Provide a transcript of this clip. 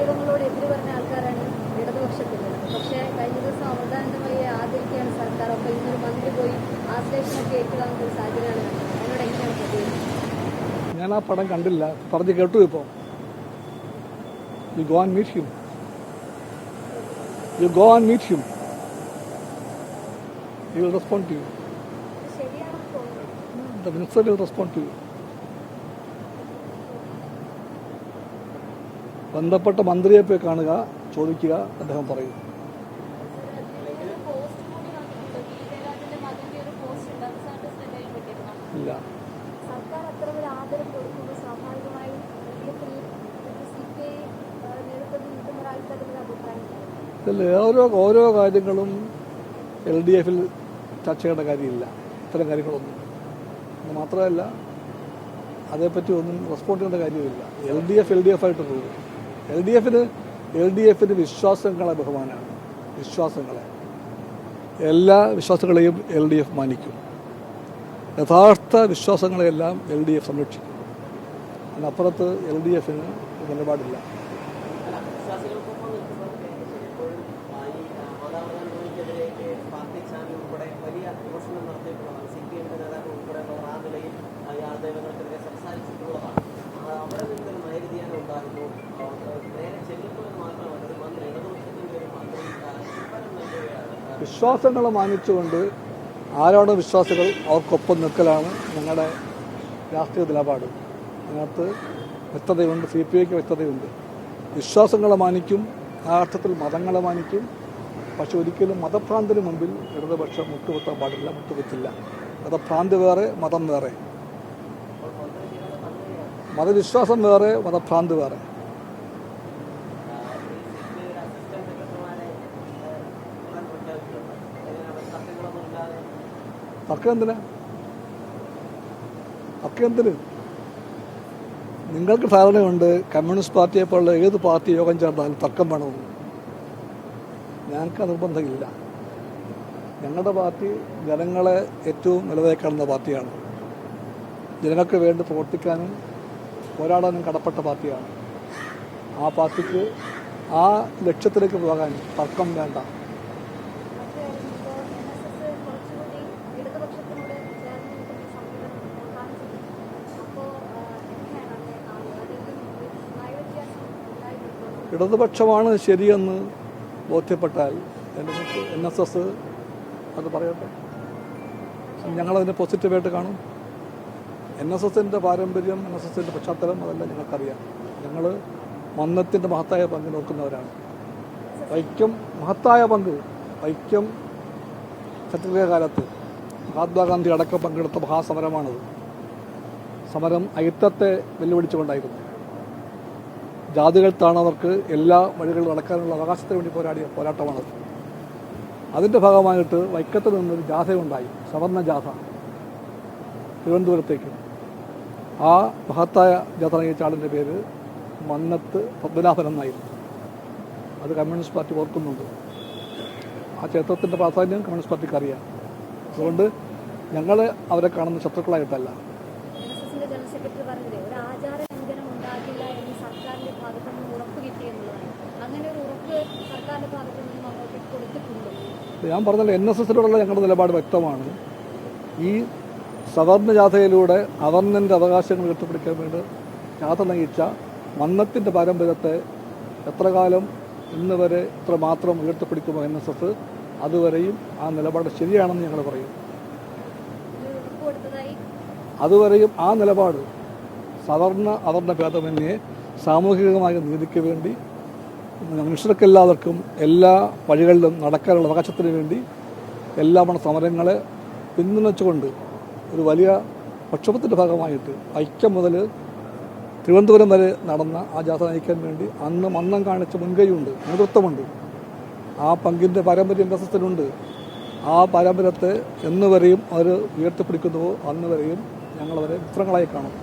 ആൾദൈവങ്ങളോട് എതിര് പറഞ്ഞ ആൾക്കാരാണ് ഇടതുപക്ഷത്തിലുള്ളത്. പക്ഷേ കഴിഞ്ഞ ദിവസം അവധാനമായി ആദരിക്കുകയാണ് സർക്കാർ. അപ്പോൾ ഇന്നൊരു മന്ത്രി പോയി ആശ്ലേഷണമൊക്കെ ഏറ്റുവാങ്ങുന്ന ഒരു സാഹചര്യമാണ് കണ്ടത്. അതിനോട് എങ്ങനെയാണ് പ്രതികരിക്കുന്നത്? ഞാൻ ആ പടം കണ്ടില്ല, പറഞ്ഞു കേട്ടു. ഇപ്പോൾ you go and meet him, you go and meet him, he will respond to you. The minister will respond to you. ബന്ധപ്പെട്ട മന്ത്രിയെ പോയി കാണുക, ചോദിക്കുക, അദ്ദേഹം പറയും. ഇല്ല, ഇതിൽ ഓരോ കാര്യങ്ങളും LDF ചർച്ച ചെയ്യേണ്ട കാര്യമില്ല. ഇത്തരം കാര്യങ്ങളൊന്നും. അത് മാത്രമല്ല, അതേപ്പറ്റി ഒന്നും റെസ്പോണ്ട് ചെയ്യേണ്ട കാര്യമില്ല. LDF ആയിട്ട് പോകും. LDFന് വിശ്വാസങ്ങളെ ബഹുമാനമാണ്. വിശ്വാസങ്ങളെ, എല്ലാ വിശ്വാസങ്ങളെയും LDF മാനിക്കും. യഥാർത്ഥ വിശ്വാസങ്ങളെയെല്ലാം LDF സംരക്ഷിക്കും. അതിനപ്പുറത്ത് LDFന് നിലപാടില്ല. വിശ്വാസങ്ങളെ മാനിച്ചുകൊണ്ട് ആരാണ് വിശ്വാസികൾ അവർക്കൊപ്പം നിൽക്കലാണ് ഞങ്ങളുടെ രാഷ്ട്രീയ നിലപാട്. അതിനകത്ത് വ്യക്തതയുണ്ട്. CPIക്ക് വ്യക്തതയുണ്ട്. വിശ്വാസങ്ങളെ മാനിക്കും, ആ അർത്ഥത്തിൽ മതങ്ങളെ മാനിക്കും. പക്ഷെ ഒരിക്കലും മതഭ്രാന്തിന് മുമ്പിൽ ഇടതുപക്ഷം മുട്ടുകുത്താൻ പാടില്ല, മുട്ടുകുത്തില്ല. മതഭ്രാന്തി വേറെ, മതം വേറെ. മതവിശ്വാസം വേറെ, മതഭ്രാന്തി വേറെ. തർക്കമെന്തിന്? നിങ്ങൾക്ക് ധാരണയുണ്ട് കമ്മ്യൂണിസ്റ്റ് പാർട്ടിയെ പോലുള്ള ഏത് പാർട്ടി യോഗം ചേർന്നാലും തർക്കം വേണമെന്ന്. ഞങ്ങൾക്ക് നിർബന്ധമില്ല. ഞങ്ങളുടെ പാർട്ടി ജനങ്ങളെ ഏറ്റവും നിലനിൽക്കുന്ന പാർട്ടിയാണ്. ജനങ്ങൾക്ക് വേണ്ടി പ്രവർത്തിക്കാനും പോരാടാനും കടപ്പെട്ട പാർട്ടിയാണ്. ആ പാർട്ടിക്ക് ആ ലക്ഷ്യത്തിലേക്ക് പോകാൻ തർക്കം വേണ്ട. ഇടതുപക്ഷമാണ് ശരിയെന്ന് ബോധ്യപ്പെട്ടാൽ NSS അത് പറയട്ടെ. ഞങ്ങളതിനെ പോസിറ്റീവായിട്ട് കാണും. NSSൻ്റെ പാരമ്പര്യം, NSSൻ്റെ പശ്ചാത്തലം അതെല്ലാം ഞങ്ങൾക്കറിയാം. ഞങ്ങൾ മന്നത്തിൻ്റെ മഹത്തായ പങ്ക് നോക്കുന്നവരാണ്. വൈക്കം മഹത്തായ പങ്ക്, വൈക്കം സത്യാഗ്രഹ കാലത്ത് മഹാത്മാഗാന്ധി അടക്കം പങ്കെടുത്ത മഹാസമരമാണത്. സമരം അയിത്തത്തെ വെല്ലുവിളിച്ചുകൊണ്ടായിരുന്നു. ജാതികൾ താണവർക്ക് എല്ലാ വഴികളും നടക്കാനുള്ള അവകാശത്തിന് വേണ്ടി പോരാടിയ പോരാട്ടമാണത്. അതിൻ്റെ ഭാഗമായിട്ട് വൈക്കത്ത് നിന്നൊരു ജാഥയുണ്ടായി, സവർണ ജാഥ, തിരുവനന്തപുരത്തേക്ക്. ആ മഹത്തായ ജാഥ നയിച്ച ആളിൻ്റെ പേര് മന്നത്ത് പത്മനാഭൻ എന്നായിരുന്നു. അത് കമ്മ്യൂണിസ്റ്റ് പാർട്ടി ഓർക്കുന്നുണ്ട്. ആ ക്ഷേത്രത്തിൻ്റെ പ്രാധാന്യം കമ്മ്യൂണിസ്റ്റ് പാർട്ടിക്ക് അറിയാം. അതുകൊണ്ട് ഞങ്ങൾ അവരെ കാണുന്ന ശത്രുക്കളായിട്ടല്ല. ഞാൻ പറഞ്ഞല്ലോ, NSSനോടുള്ള ഞങ്ങളുടെ നിലപാട് വ്യക്തമാണ്. ഈ സവർണ ജാഥയിലൂടെ അവർണൻ്റെ അവകാശങ്ങൾ ഉയർത്തിപ്പിടിക്കാൻ വേണ്ടി ജാഥ നയിച്ച മന്നത്തിൻ്റെ പാരമ്പര്യത്തെ എത്ര കാലം ഇന്ന് വരെ ഇത്ര മാത്രം ഉയർത്തിപ്പിടിക്കുമോ NSS, അതുവരെയും ആ നിലപാട് ശരിയാണെന്ന് ഞങ്ങൾ പറയും. അതുവരെയും ആ നിലപാട് സവർണ അവർണ ഭേദമന്യേ സാമൂഹികമായ നീതിക്ക് വേണ്ടി, മനുഷ്യർക്കെല്ലാവർക്കും എല്ലാ വഴികളിലും നടക്കാനുള്ള അവകാശത്തിന് വേണ്ടി എല്ലാ സമരങ്ങളെ പിന്തുണച്ചുകൊണ്ട് ഒരു വലിയ പ്രക്ഷോഭത്തിൻ്റെ ഭാഗമായിട്ട് വൈക്കം മുതൽ തിരുവനന്തപുരം വരെ നടന്ന ആ ജാഥ നയിക്കാൻ വേണ്ടി അന്ന് മന്നം കാണിച്ച മുൻകൈയുണ്ട്, നേതൃത്വമുണ്ട്. ആ പങ്കിൻ്റെ പാരമ്പര്യം NSSനുണ്ട്. ആ പാരമ്പര്യത്തെ എന്നുവരെയും അവർ ഉയർത്തിപ്പിടിക്കുന്നുവോ അന്ന് വരെയും ഞങ്ങളവരെ മിത്രങ്ങളായി കാണും.